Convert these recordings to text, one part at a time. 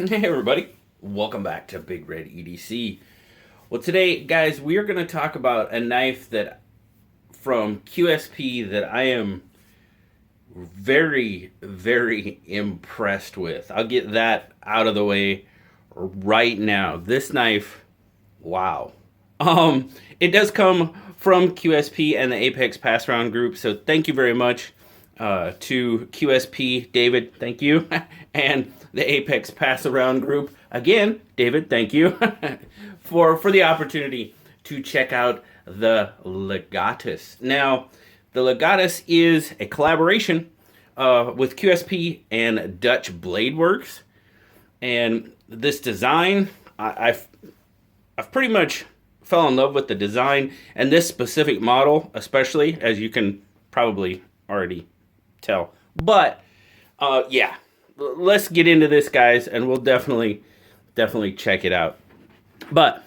Hey everybody, welcome back to BigRedEDC. Well, today, guys, we are going to talk about a knife that from QSP that I am very, very impressed with. I'll get that out of the way right now. This knife, wow. It does come from QSP and the Apex Pass Round group, so thank you very much to QSP, David, thank you, and the Apex Pass Around group. Again, David, thank you for the opportunity to check out the Legatus. Now, the Legatus is a collaboration with QSP and Dutch Blade Works, and this design, I've pretty much fell in love with the design and this specific model, especially, as you can probably already tell. But yeah, let's get into this, guys, and we'll definitely check it out. But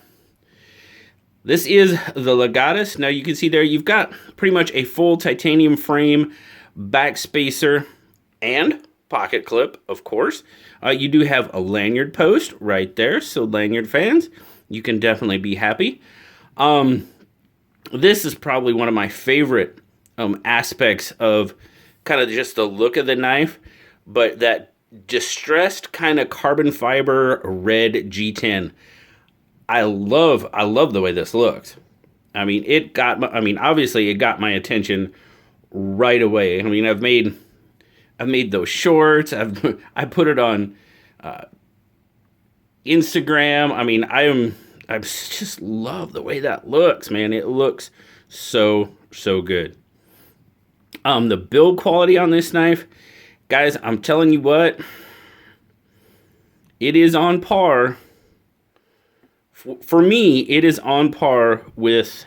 this is the Legatus. Now you can see there you've got pretty much a full titanium frame, back spacer, and pocket clip, of course. You do have a lanyard post right there, so lanyard fans, you can definitely be happy. This is probably one of my favorite aspects of kind of just the look of the knife, but that distressed kind of carbon fiber red G10. I love the way this looks. I mean, obviously it got my attention right away. I mean, I've made those shorts. I put it on Instagram. I mean, I just love the way that looks, man. It looks so good. The build quality on this knife, guys, I'm telling you what, it is on par. For me, it is on par with,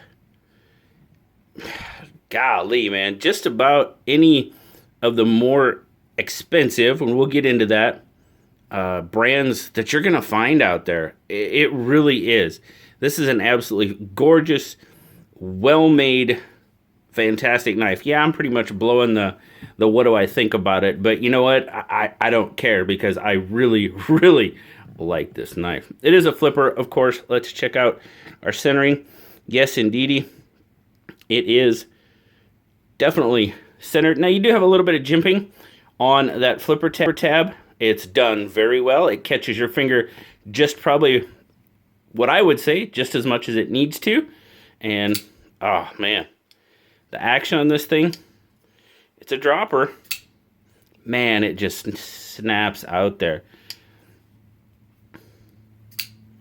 golly, man, just about any of the more expensive, and we'll get into that, brands that you're going to find out there. It really is. This is an absolutely gorgeous, well-made, fantastic knife. Yeah, I'm pretty much blowing the what do I think about it, but you know what? I don't care because I really like this knife. It is a flipper, of course. Let's check out our centering. Yes, indeedy, it is definitely centered. Now, you do have a little bit of jimping on that flipper tab. It's done very well. It catches your finger just probably, what I would say, just as much as it needs to. And, oh, man. The action on this thing, it's a dropper. Man, it just snaps out there.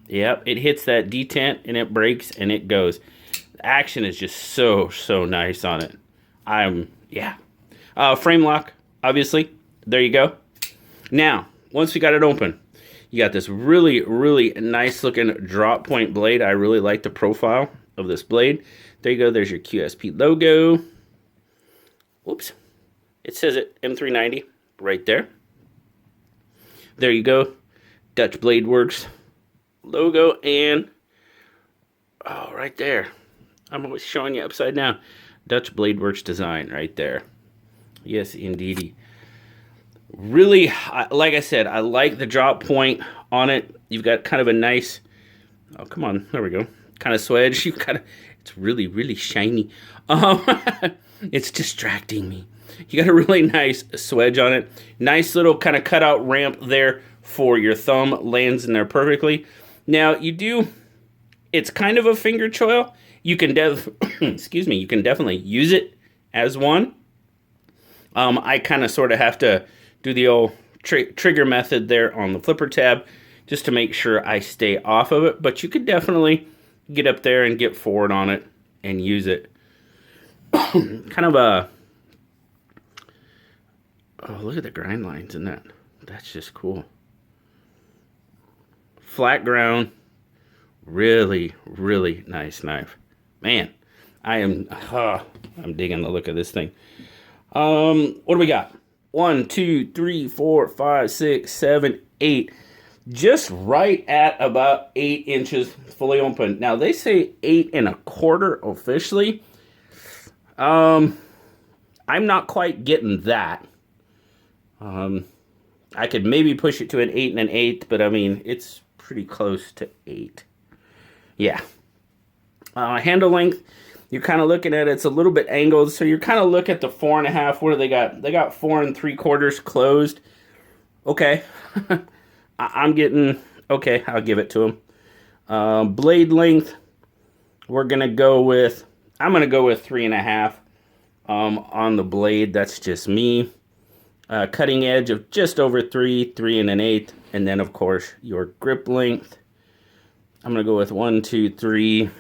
Yep, it hits that detent and it breaks and it goes. The action is just so nice on it. Yeah. Frame lock, obviously. There you go. Now, once we got it open, you got this really nice looking drop point blade. I really like the profile of this blade. There you go. There's your QSP logo. Whoops. It says it, M390, right there. There you go. Dutch Blade Works logo, and oh, right there. I'm always showing you upside down. Dutch Blade Works design right there. Yes, indeedy. Really, like I said, I like the drop point on it. You've got kind of a nice, oh, come on, there we go, kind of swedge. You've got it's really shiny. It's distracting me. You got a really nice swedge on it. Nice little kind of cutout ramp there for your thumb. Lands in there perfectly. Now, it's kind of a finger choil. You can excuse me, you can definitely use it as one. I kind of sort of have to do the old trigger method there on the flipper tab just to make sure I stay off of it. But you could definitely get up there and get forward on it and use it. Kind of a, oh, look at the grind lines in that. That's just cool. Flat ground, really nice knife. Man, I'm digging the look of this thing. What do we got? 1, 2, 3, 4, 5, 6, 7, 8. Just right at about 8 inches fully open. Now they say 8 1/4 officially. I'm not quite getting that. I could maybe push it to an 8 and an 1/8, but I mean, it's pretty close to 8. Yeah. Handle length, you're kind of looking at it's a little bit angled, so you're kind of look at the 4.5. What do they got? They got 4 3/4 closed. Okay. I'm getting, okay, I'll give it to them. Blade length, we're going to go with, I'm going to go with 3.5 on the blade. That's just me. Cutting edge of just over 3, 3 and an 1/8. And then, of course, your grip length. I'm going to go with 1, 2, 3,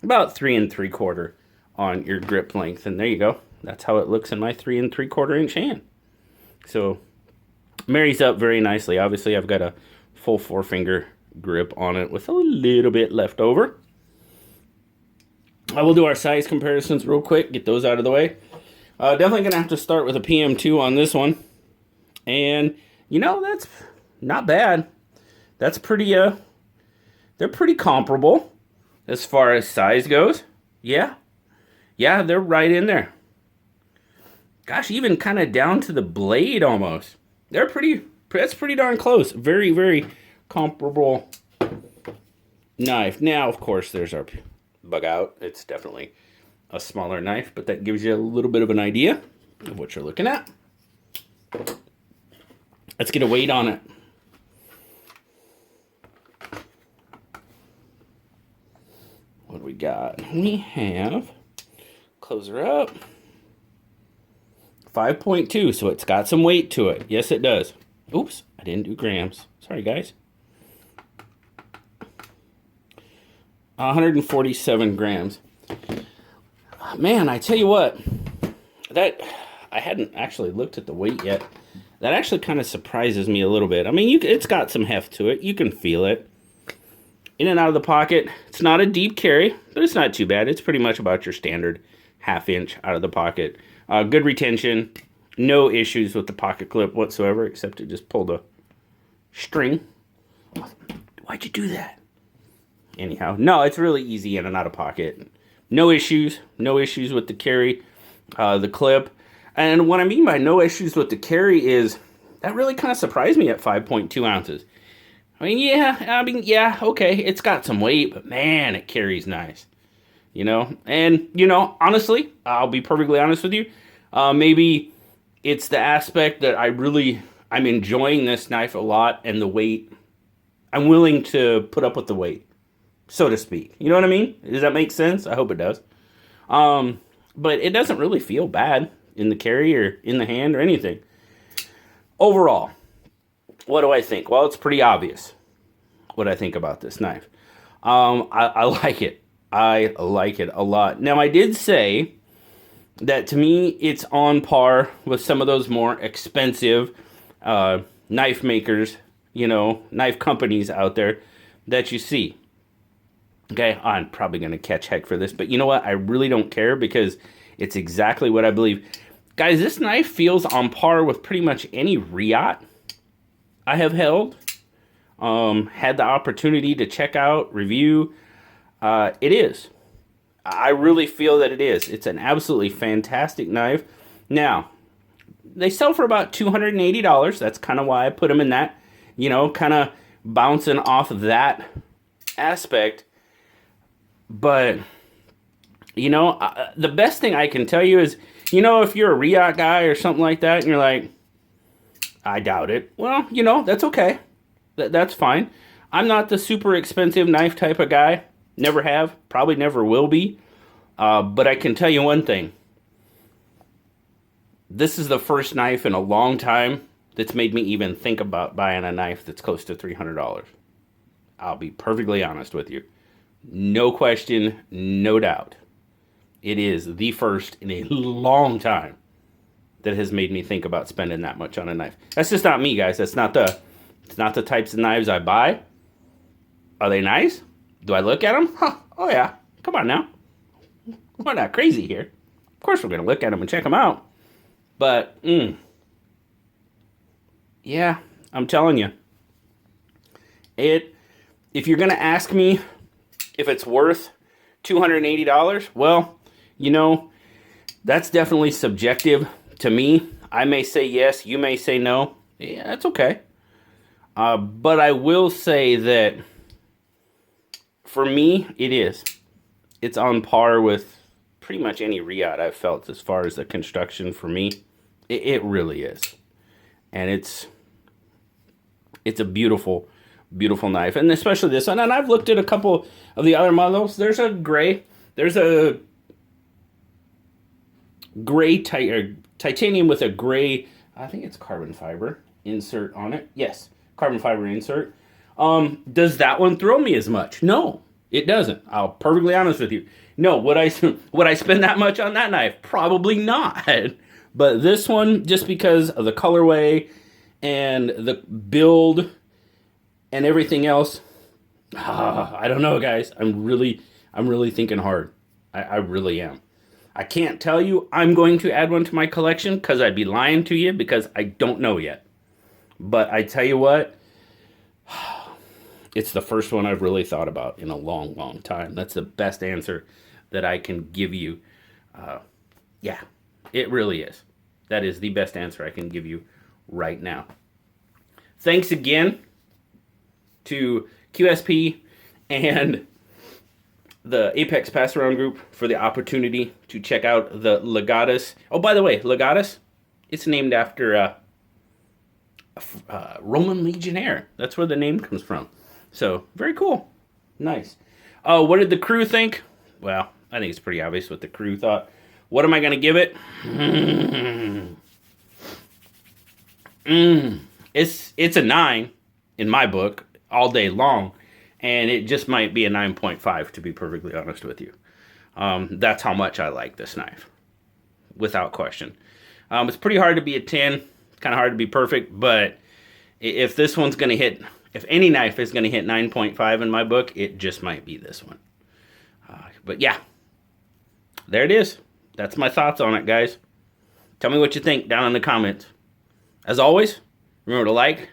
about 3 3/4 on your grip length. And there you go. That's how it looks in my 3 3/4 inch hand. So, marries up very nicely. Obviously, I've got a full 4-finger grip on it with a little bit left over. I will do our size comparisons real quick, get those out of the way. Definitely going to have to start with a PM2 on this one. And, you know, that's not bad. That's pretty, they're pretty comparable as far as size goes. Yeah. Yeah, they're right in there. Gosh, even kind of down to the blade almost. They're pretty, that's pretty darn close. Very, very comparable knife. Now, of course, there's our bug out. It's definitely a smaller knife, but that gives you a little bit of an idea of what you're looking at. Let's get a weight on it. What do we got? We have, close her up, 5.2, so it's got some weight to it. Yes, it does. Oops, I didn't do grams. Sorry, guys. 147 grams. Man, I tell you what, that I hadn't actually looked at the weight yet. That actually kind of surprises me a little bit. I mean, it's got some heft to it. You can feel it. In and out of the pocket. It's not a deep carry, but it's not too bad. It's pretty much about your standard 1/2 inch out of the pocket. Good retention. No issues with the pocket clip whatsoever, except it just pulled a string. Why'd you do that? Anyhow, no, it's really easy in and out of pocket. No issues. No issues with the carry, the clip. And what I mean by no issues with the carry is that really kind of surprised me at 5.2 ounces. I mean, yeah, okay, it's got some weight, but man, it carries nice. You know, and, you know, honestly, I'll be perfectly honest with you. Maybe it's the aspect that I'm enjoying this knife a lot, and the weight, I'm willing to put up with the weight, so to speak. You know what I mean? Does that make sense? I hope it does. But it doesn't really feel bad in the carry or in the hand or anything. Overall, what do I think? Well, it's pretty obvious what I think about this knife. I like it. I like it a lot. Now, I did say that to me, it's on par with some of those more expensive knife makers, you know, knife companies out there that you see. Okay, I'm probably going to catch heck for this, but you know what? I really don't care because it's exactly what I believe. Guys, this knife feels on par with pretty much any Riot I have held. Had the opportunity to check out, review. It is. I really feel that it is. It's an absolutely fantastic knife. Now, they sell for about $280. That's kind of why I put them in that, you know, kind of bouncing off of that aspect. But, you know, the best thing I can tell you is, you know, if you're a Riot guy or something like that, and you're like, I doubt it. Well, you know, that's okay. That's fine. I'm not the super expensive knife type of guy. Never have. Probably never will be. But I can tell you one thing. This is the first knife in a long time that's made me even think about buying a knife that's close to $300. I'll be perfectly honest with you. No question, no doubt. It is the first in a long time that has made me think about spending that much on a knife. That's just not me, guys. It's not the types of knives I buy. Are they nice? Do I look at them? Huh. Oh, yeah. Come on now. We're not crazy here. Of course we're going to look at them and check them out. But, yeah, I'm telling you. If you're going to ask me if it's worth $280, well, you know, that's definitely subjective to me. I may say yes, you may say no. Yeah, that's okay. But I will say that for me, it is. It's on par with pretty much any Riot I've felt as far as the construction for me. It really is. And it's a beautiful, beautiful knife. And especially this one. And I've looked at a couple of the other models. There's a gray. There's a gray titanium with a gray, I think it's carbon fiber insert on it. Yes, carbon fiber insert. Does that one throw me as much? No, it doesn't. I'll be perfectly honest with you. No, would I spend that much on that knife? Probably not. But this one, just because of the colorway and the build and everything else, I don't know, guys. I'm really thinking hard. I really am. I can't tell you I'm going to add one to my collection because I'd be lying to you because I don't know yet. But I tell you what, it's the first one I've really thought about in a long, long time. That's the best answer that I can give you. Yeah, it really is. That is the best answer I can give you right now. Thanks again to QSP and the Apex Pass Around group for the opportunity to check out the Legatus. Oh, by the way, Legatus, it's named after a Roman legionnaire. That's where the name comes from. So, very cool. Nice. What did the crew think? Well, I think it's pretty obvious what the crew thought. What am I going to give it? It's a 9 in my book all day long. And it just might be a 9.5, to be perfectly honest with you. That's how much I like this knife, without question. It's pretty hard to be a 10. It's kind of hard to be perfect, but if this one's going to hit, if any knife is going to hit 9.5 in my book, it just might be this one. But yeah, there it is. That's my thoughts on it, guys. Tell me what you think down in the comments. As always, remember to like,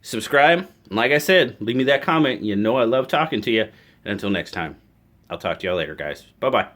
subscribe, and like I said, leave me that comment. You know I love talking to you. And until next time, I'll talk to y'all later, guys. Bye-bye.